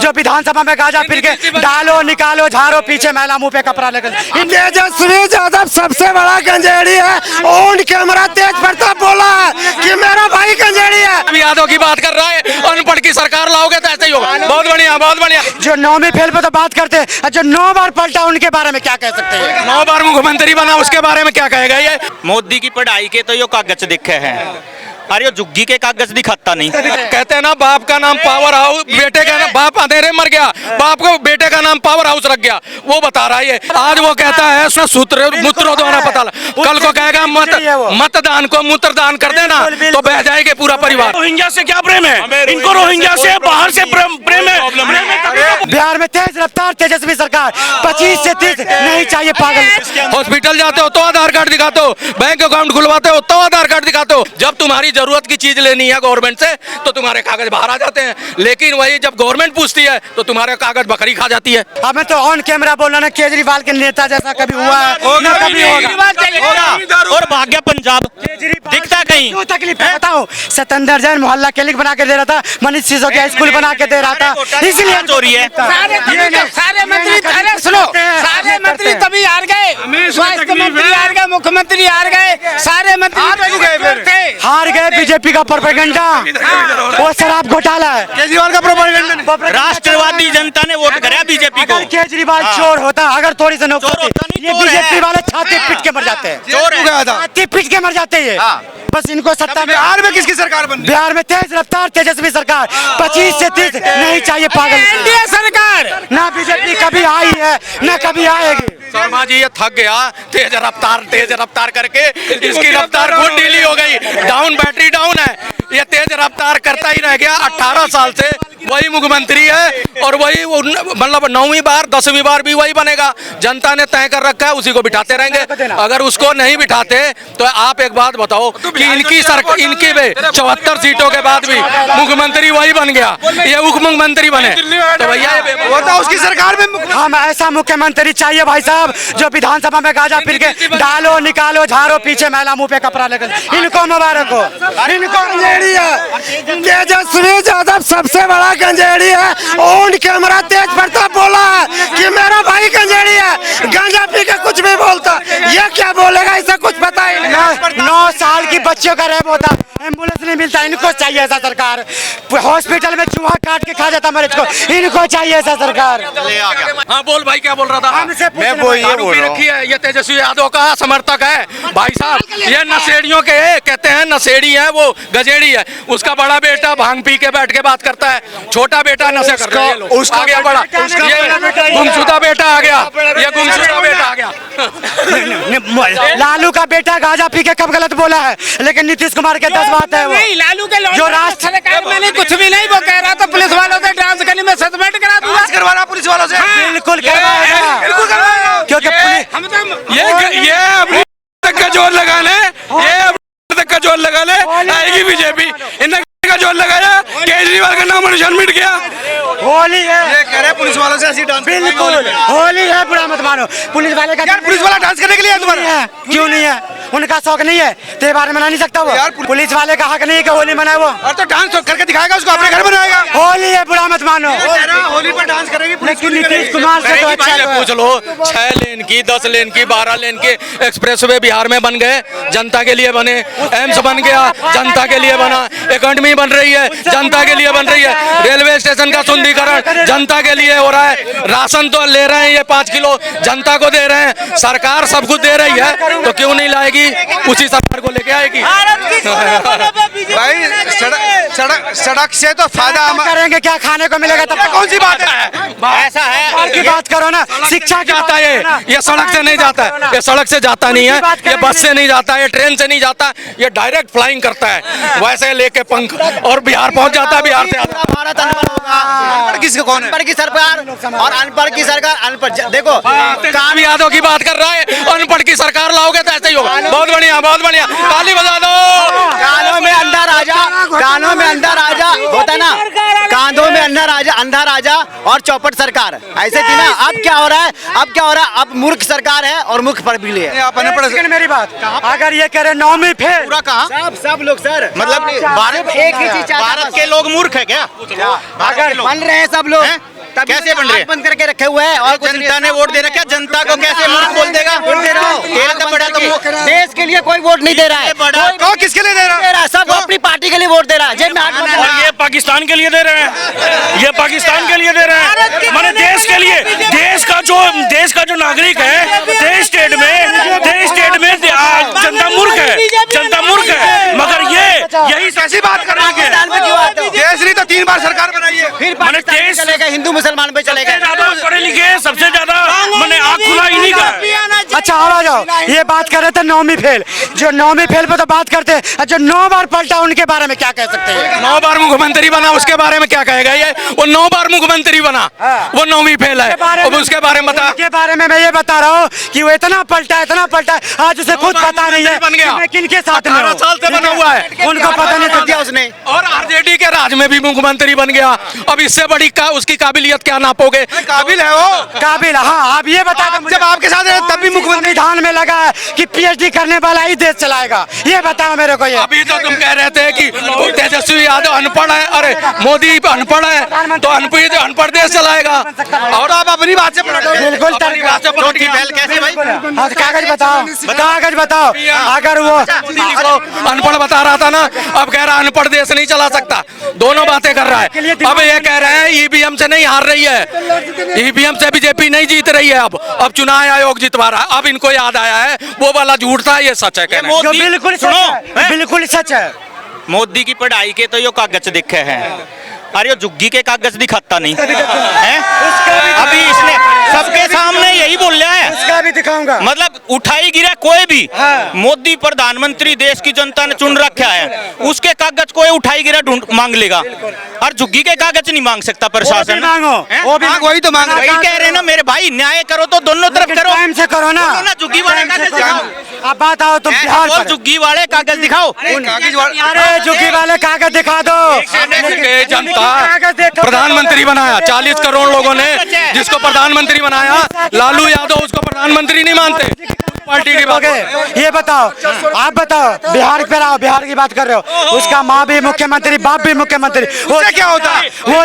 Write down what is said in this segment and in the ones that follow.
जो विधानसभा में Gaza P के डालो निकालो झाड़ो पीछे महिला मुंह पे कपड़ा लेकर। तेजस्वी यादव सबसे बड़ा गंजेड़ी है। ऑन कैमरा तेज प्रताप बोला है कि मेरा भाई गंजेड़ी है। यादव की बात कर रहा है, अनपढ़ की सरकार लाओगे तो ऐसे ही होगा। बहुत बढ़िया, बहुत बढ़िया। जो 9वीं फेल पे तो बात करते हैं, जो 9 बार पलटा उनके बारे में क्या कह सकते हैं? 9 बार मुख्यमंत्री बना, उसके बारे में क्या कहेगा ये? मोदी की पढ़ाई के तो यो कागज दिखे हैं, अरे जुग्गी के कागज दिखाता नहीं। कहते हैं ना, बाप का नाम पावर हाउस, बेटे का नाम, बाप अंधेरे मर गया, बाप को बेटे का नाम पावर हाउस रख गया, वो बता रहा है ये। आज वो कहता है उसने सूत्र मूत्रों द्वारा पता, कल को कहेगा मतदान को मूत्रदान कर देना तो बह जाएगा पूरा परिवार। रोहिंग्या से क्या प्रेम है इनको? रोहिंग्या से बाहर से प्रेम है। बिहार में तेज रफ्तार तेजस्वी सरकार 25 से 30 नहीं चाहिए पागल। हॉस्पिटल जाते हो तो आधार कार्ड दिखाते हो, बैंक अकाउंट खुलवाते हो तो आधार कार्ड दिखाते हो। जब तुम्हारी जरूरत की चीज लेनी है गवर्नमेंट से तो तुम्हारे कागज बाहर आ जाते हैं, लेकिन वही जब गवर्नमेंट पूछती है तो तुम्हारे कागज बकरी खा जाती है। हमें तो ऑन कैमरा बोलना ना, केजरीवाल के नेता जैसा कभी हुआ है ना कभी होगा। और भाग्य पंजाब दिखता कहीं। क्यों तकलीफ है बताओ? सतेंद्र जैन मोहल्ला क्लिनिक बना के दे रहा था, मनीष सिसोदिया स्कूल बना के दे रहा था, इसलिए चोरी है। सारे मंत्री, अरे सुनो, सारे मंत्री तभी हार गए, स्वास्थ्य मंत्री हार गए, मुख्यमंत्री हार गए, सारे मंत्री हार गए। बीजेपी का प्रोपेगेंडा, वो शराब घोटाला है, केजरीवाल का प्रोपेगेंडा। राष्ट्रवादी जनता ने वोट कराया बीजेपी को। अगर केजरीवाल चोर होता, अगर थोड़ी सी नौकरी, ये बीजेपी वाले छाती पीट के मर जाते हैं, छाती पीट के मर जाते हैं। बस इनको सत्ता में। बिहार में किसकी सरकार बन? बिहार में तेज रफ्तार तेजस्वी सरकार 25 से 30 नहीं चाहिए पागल। एनडीए सरकार ना बीजेपी कभी आई है ना कभी आएगी। शर्मा जी ये थक गया तेज रफ्तार करके, इसकी रफ्तार बहुत ढीली हो गई, डाउन बैटरी डाउन है, ये तेज रफ्तार करता ही रह गया। 18 साल से वही मुख्यमंत्री है और वही मतलब 9वीं बार 10वीं बार भी वही बनेगा। जनता ने तय कर रखा है, उसी को बिठाते रहेंगे। अगर उसको नहीं बिठाते तो आप एक बात बताओ कि इनकी 74 सीटों के बाद भी मुख्यमंत्री वही बन गया, ये उप मुख्यमंत्री बने तो भैया वो तो उसकी सरकार में। हम ऐसा मुख्यमंत्री चाहिए भाई साहब, जो विधानसभा में गाजा पी के डालो निकालो झाड़ो पीछे महिला मुंह पे कपड़ा लेकर। इनको मुबारक हो, इनको गंजेड़ी है। तेजस्वी यादव सबसे बड़ा गंजेड़ी है। ऑन कैमरा तेज प्रताप बोला है कि मेरा भाई गंजेड़ी है। गांजा पी के कुछ भी बोलता, ये क्या बोलेगा इसे कुछ पता ही नहीं। 9 साल की बच्चियों का रेप होता, एम्बुलेंस नहीं मिलता, इनको चाहिए ऐसा सरकार। हॉस्पिटल में चूहा काट के खा जाता मरीज को, इनको चाहिए ऐसा सरकार। हाँ बोल भाई, क्या बोल रहा था? मैं वो ये बोल रहा हूँ, ये तेजस्वी यादव का समर्थक है भाई साहब। ये नशेड़ियों के कहते हैं, नशेड़ी है वो, गजेड़ी है। उसका बड़ा बेटा भांग पी के बैठ के बात करता है, छोटा बेटा नशे कर रहा है। उसका आ गया बड़ा, ये गुमशुदा बेटा आ गया, ये गुमशुदा बेटा आ गया। लालू का बेटा गांजा पी के कब गलत बोला है, लेकिन नीतीश कुमार के 10 बात है। वो नहीं, लालू के जो राष्ट्र सरकार मैंने कुछ भी नहीं, वो कह रहा था पुलिस वालों से डांस करने में सस्पेंड करा दूंगा। करवाना पुलिस वालों से बिल्कुल करवाएगा, क्योंकि ये तक का जोर लगा ले, ये तक का जोर लगा ले, आएगी बीजेपी। इन्हें का जोर लगाया, केजरीवाल का नाम निशान मिट गया। होली है, ये कह रहे पुलिस वालों से ऐसी डांस। बिल्कुल होली है, बुरा मत मानो। पुलिस वाले का पुलिस वाला डांस करने के लिए है, क्यों नहीं है? उनका शौक नहीं है, त्योहार मना नहीं सकता वो। पुलिस वाले का हक नहीं है कि होली मनाए वो। और तो डांस करके दिखाएगा, उसको अपने घर बनाएगा। होली है, बुरा मत मानो। होली पर डांस करेगी लेकिन नीतीश कुमार से तो अच्छा है। पूछ लो, 6 लेन की, 10 लेन की, 12 लेन के एक्सप्रेसवे बिहार में बन गए, जनता के लिए बने। एम्स बन गया, जनता के लिए बना। एकेडमी बन रही है, जनता के लिए बन रही है। रेलवे स्टेशन का सुंदरीकरण जनता के लिए हो रहा है। राशन तो ले रहे हैं, ये 5 किलो जनता को दे रहे हैं। सरकार सब कुछ दे रही है, तो क्यों नहीं लाएगी? उसी सरकार को लेके आएगी। भाई सड़क से तो फायदा करेंगे, क्या खाने को मिलेगा? तब कौन सी बात है? ऐसा है की बात करो ना, शिक्षा जाता है ये सड़क से नहीं जाता है, ये सड़क से जाता नहीं है, ये बस से नहीं जाता है, ये ट्रेन से नहीं जाता, ये डायरेक्ट फ्लाइंग करता है, वैसे लेके पंख और बिहार पहुंच जाता है। बिहार से भारत अनपढ़ होगा, किसको कौन है? अनपढ़ की सरकार और अनपढ़ की सरकार अनपढ़। देखो काम यादव की बात कर रहा है, अनपढ़ की सरकार लाओगे तो ऐसे ही होगा। बहुत बढ़िया, बहुत बढ़िया, ताली बजा दो। कानों में अंधा राजा, कानों में अंधा राजा होता ना, कांधों में अंधा राजा और चौपट सरकार, ऐसे थी ना। अब क्या हो रहा है? अब मूर्ख सरकार है और मुख पर भी है। मेरी बात, अगर ये कह रहे 9वीं फेल, पूरा कहा सब लोग सर, मतलब भारत एक ही चीज, भारत के लोग मूर्ख है क्या? अगर बन रहे हैं सब लोग, कैसे बन रहे बंद करके रखे हुए हैं और जनता ने वोट दे रखा है, जनता को कैसे मूर्ख बोल देगा? देश के लिए कोई वोट नहीं दे रहा है, कौन किसके लिए दे रहा है? सब अपनी पार्टी के लिए वोट दे रहा है। जेब में हाथ मत और ये पाकिस्तान के लिए दे रहे हैं, ये पाकिस्तान के लिए दे रहे हैं, माने देश के लिए। देश का जो नागरिक है, देश स्टेट में जनता मूर्ख है, जनता मूर्ख है। मगर यही ऐसी बात कर रही है, देश नहीं तो 3 बार सरकार बनाई है, फिर पाकिस्तान में चलेगा, हिंदू मुसलमान पे चलेगा। ज्यादा पढ़े लिखे, सबसे ज्यादा मैंने आँख खुला इन्हीं का है। अच्छा आ जाओ, ये बात कर रहे थे 9वीं फेल, जो 9वीं फेल पे तो बात करते हैं, जो 9 बार पलटा उनके बारे में क्या कह सकते हैं? 9 बार मुख्यमंत्री बना, उसके बारे में क्या कहेगा? ये वो 9 बार मुख्यमंत्री बना, वो 9वीं फेल है। अब उसके बारे में बता। के बारे में मैं ये बता रहा हूँ कि वो इतना पलटा, आज उसे खुद पता नहीं है बन गया, कि मैं किनके साथ में 18 हूँ। साल से बना हुआ है, उनको पता नहीं दिया उसने। और आरजेडी के राज में भी मुख्यमंत्री बन गया। अब इससे बड़ी उसकी काबिलियत क्या नापोगे? काबिल है वो, काबिल। हाँ आप ये बता दो, जब आपके साथ है तब भी मुख्यमंत्री संविधान में लगा है कि पीएचडी करने वाला ही देश चलाएगा, ये बताओ मेरे को। ये अभी तो तुम कह रहे थे कि तेजस्वी यादव अनपढ़ है, अरे मोदी अनपढ़ है तो अनपढ़ देश चलाएगा, और आप अपनी बात से बिल्कुल कैसे भाई? हाँ, कागज बताओ अगर वो अनपढ़ बता रहा था ना, अब कह रहा है अनपढ़ देश नहीं चला सकता। दोनों बातें कर रहा है। अब ये कह रहे हैं ईवीएम से नहीं हार रही है, ईवीएम से बीजेपी नहीं जीत रही है, अब चुनाव आयोग जितवा रहा है। अब इनको याद आया है वो वाला झूठ था, ये सच है कहना। जो बिल्कुल सच है। मोदी की पढ़ाई के तो यो कागज दिखे हैं, अरे यो जुग्गी के कागज दिखाता नहीं है। अभी इसने सबके सामने यही बोल रहा है, उसका भी दिखाऊंगा। मतलब उठाई गिरा कोई भी। मोदी प्रधानमंत्री देश की जनता ने चुन रखा है, उसके कागज कोई उठाई गिरा ढूंढ मांग लेगा, और झुग्गी के कागज नहीं मांग सकता प्रशासन। वही तो मांग वही कह रहे हैं ना मेरे भाई, न्याय करो तो दोनों तरफ करो, टाइम से करो ना। झुग्गी वाले कागज दिखाओ। अब बात आओ तुम बिहार पर। झुग्गी वाले कागज दिखाओ, अरे झुग्गी वाले कागज दिखा दो। जनता प्रधानमंत्री बनाया, 40 करोड़ लोगों ने जिसको प्रधानमंत्री बनाया, लालू यादव उसको प्रधानमंत्री नहीं मानते। पार्टी की बात ये बताओ, आप बताओ, बिहार पे आओ, बिहार की बात कर रहे हो, उसका माँ भी मुख्यमंत्री, बाप भी मुख्यमंत्री, वो क्या होता? वो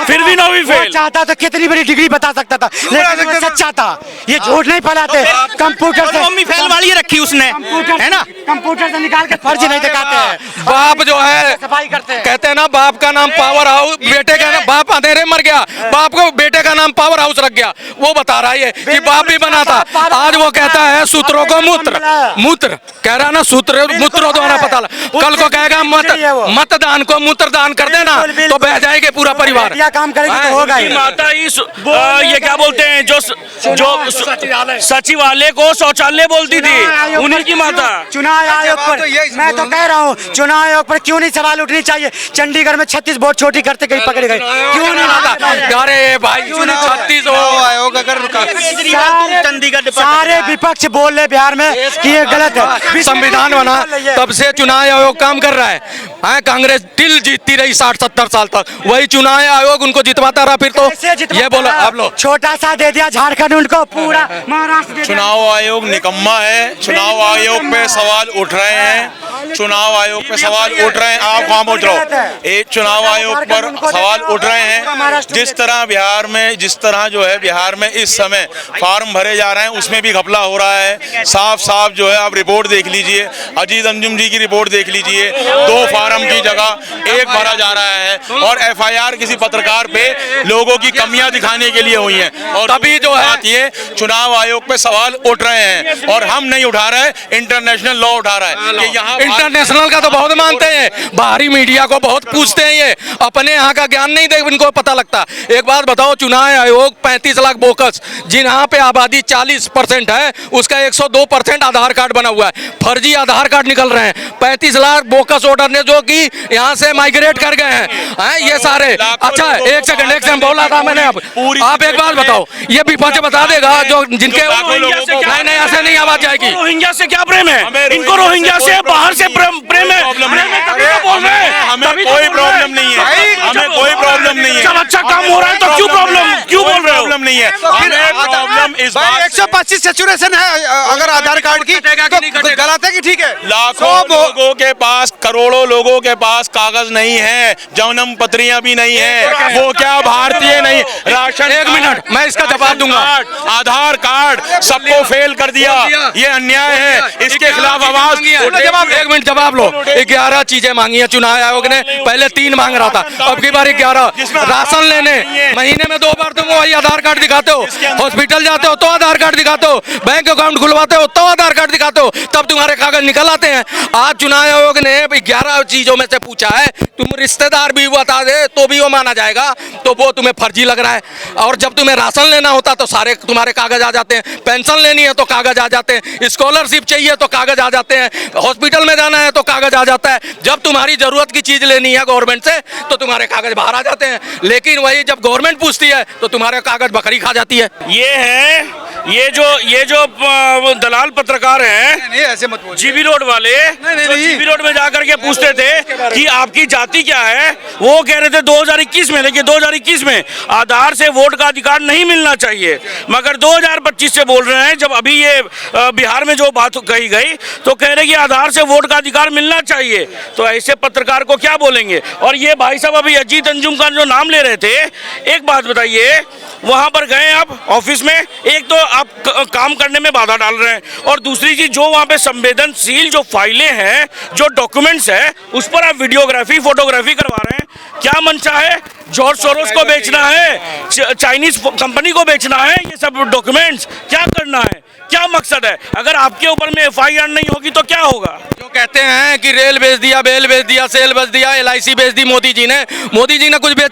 फिर भी 9वीं फेल चाहता तो कितनी बड़ी डिग्री बता सकता था, लेकिन वो सच्चा था। ये झूठ नहीं फैलाते, कंप्यूटर से 9वीं फेल वाली रखी उसने, है ना, कंप्यूटर से निकाल के फर्जी नहीं दिखाते हैं। बाप जो है सफाई करते हैं, कहते हैं ना, बाप का नाम पावर हाउस, बेटे का नाम, बाप अंधेरे मर गया, बाप को बेटे का नाम पावर हाउस रख गया। वो बता रहा है कि बाप भी बना था, आज वो कहता है सूत्रों को मूत्र कह रहा ना, सूत्र मूत्रों द्वारा पता लगा। कल को कहेगा मतदान को मूत्रदान कर देना तो बह जाएगा पूरा परिवार। काम करेगी तो होगा ही। माता ये क्या बोलते हैं, जो सचिवालय को शौचालय बोलती थी, उन्हीं की माता। चुनाव आयोग पर मैं तो कह रहा हूँ, चुनाव आयोग पर क्यों नहीं सवाल उठनी चाहिए? चंडीगढ़ में 36 वोट छोटी करते कहीं पकड़े गए, क्यों नहीं आता? अरे भाई 36 आयोग अगर चंडीगढ़ सारे विपक्ष बोल रहे बिहार में कि ये गलत है। संविधान बना तब से चुनाव आयोग काम कर रहा है। कांग्रेस दिल जीतती रही 60-70 साल तक, वही चुनाव आयोग उनको जितवाता रहा। फिर तो ये बोलो आप लोग, छोटा सा दे दिया झारखंड उनको, पूरा महाराष्ट्र। चुनाव आयोग निकम्मा है, चुनाव आयोग पे सवाल उठ रहे हैं, चुनाव आयोग पे सवाल उठ रहे हैं। आप खामोश रहो, एक चुनाव आयोग पर सवाल उठ रहे हैं। जिस तरह बिहार में, जिस तरह जो है बिहार में इस समय फार्म भरे जा रहे हैं, उसमें भी घपला हो रहा है। साफ साफ जो है आप रिपोर्ट देख लीजिए, अजीज अंजुम जी की रिपोर्ट देख लीजिए, 2 फार्म की जगह 1 भरा जा रहा है, और एफआईआर किसी पत्रकार पे लोगों की कमियां दिखाने के लिए हुई हैं। और तभी जो है ये चुनाव आयोग पे सवाल उठ रहे हैं, और हम नहीं उठा रहे, इंटरनेशनल लॉ उठा रहा है कि यहाँ इंटरनेशनल का तो बहुत मानते हैं, बाहरी मीडिया को बहुत पूछते हैं, ये अपने यहाँ का ज्ञान नहीं दे, इनको पता लगता। एक बात बताओ, चुनाव आयोग 35 लाख बोकस, जिन पे आबादी 40% है, उसका 102% आधार कार्ड बना हुआ है, फर्जी आधार कार्ड निकल रहे हैं। 35 लाख बोकस वोटर ने जो कि यहाँ से माइग्रेट कर गए हैं, ये सारे। अच्छा एक सेकंड बोला था मैंने, आप एक बात बताओ, ये विपक्ष बता देगा जो जिनके नहीं ऐसे नहीं आवाज जाएगी। रोहिंग्या से क्या प्रेम है इनको? रोहिंग्या से बाहर से प्रेम है। हमें कोई प्रॉब्लम नहीं है, हमें कोई प्रॉब्लम नहीं है। अच्छा काम हो रहा है तो क्यों बोल रहे हो? प्रॉब्लम नहीं है। हमें प्रॉब्लम इस बात 125 सैचुरेशन है अगर आधार कार्ड की तो गलत है कि ठीक है? लाखों लोगों के पास, करोड़ों लोगों के पास कागज नहीं है, जन्म पत्रियां भी नहीं है, वो क्या भारतीय नहीं। राशन, एक मिनट, मैं इसका जवाब दूंगा। आधार कार्ड सबको फेल कर दिया, ये अन्याय है, इसके खिलाफ आवाज। एक मिनट जवाब लो। 11 चीजें मांगी है चुनाव आयोग ने, पहले 3 मांग रहा था, अब की बार 11। राशन लेने महीने में 2 बार तुम वही आधार कार्ड दिखाते हो, हॉस्पिटल जाते हो तो आधार कार्ड दिखाते हो, बैंक अकाउंट खुलवाते हो तो आधार कार्ड दिखाते हो, तब तुम्हारे कागज निकल आते हैं। आज चुनाव आयोग ने 11 चीजों में से पूछा है, तुम रिश्तेदार भी बता दे तो भी वो माना जाएगा, तो वो तुम्हें फर्जी लग रहा है। और जब तुम्हें राशन लेना होता तो सारे तुम्हारे कागज आ जाते हैं, पेंशन लेनी है तो कागज आ जाते हैं, स्कॉलरशिप चाहिए तो कागज आ जाते हैं, हॉस्पिटल में जाना है तो कागज आ जाता है। जब तुम्हारी जरूरत की चीज लेनी है गवर्नमेंट से तो तुम्हारे कागज बाहर आ जाते हैं, लेकिन वही जब गवर्नमेंट पूछती है तो तुम्हारे कागज बकरी खा जाती है। ये जो दलाल पत्रकार हैं, ऐसे मत जीबी रोड वाले, जीबी रोड में जाकर के पूछते थे कि आपकी जाति क्या है, वो कह रहे थे 2021 में, लेकिन 2021 में आधार से वोट का अधिकार नहीं मिलना चाहिए, मगर 2025 से बोल रहे हैं। जब अभी ये बिहार में जो बात कही गई तो कह रहे कि आधार से वोट का अधिकार मिलना चाहिए, तो ऐसे पत्रकार को क्या बोलेंगे। और ये भाई साहब अभी अजीत अंजुम का जो नाम ले रहे थे, एक बात बताइए, वहां पर गए आप ऑफिस में, एक तो आप काम करने में बाधा डाल रहे हैं, और दूसरी चीज जो वहां पे संवेदनशील जो फाइलें हैं, जो डॉक्यूमेंट्स है, उस पर आप वीडियोग्राफी फोटोग्राफी करवा रहे हैं। क्या मंशा है? जॉर्ज सोरोस को बेचना है, चाइनीज कंपनी को बेचना है, ये सब डॉक्यूमेंट्स क्या करना है, क्या मकसद है? अगर आपके ऊपर में FIR नहीं होगी तो क्या होगा? जो कहते हैं कि रेल बेच दिया, बेल बेच दिया, सेल बेच दिया, LIC बेच दी मोदी जी ने कुछ बेचा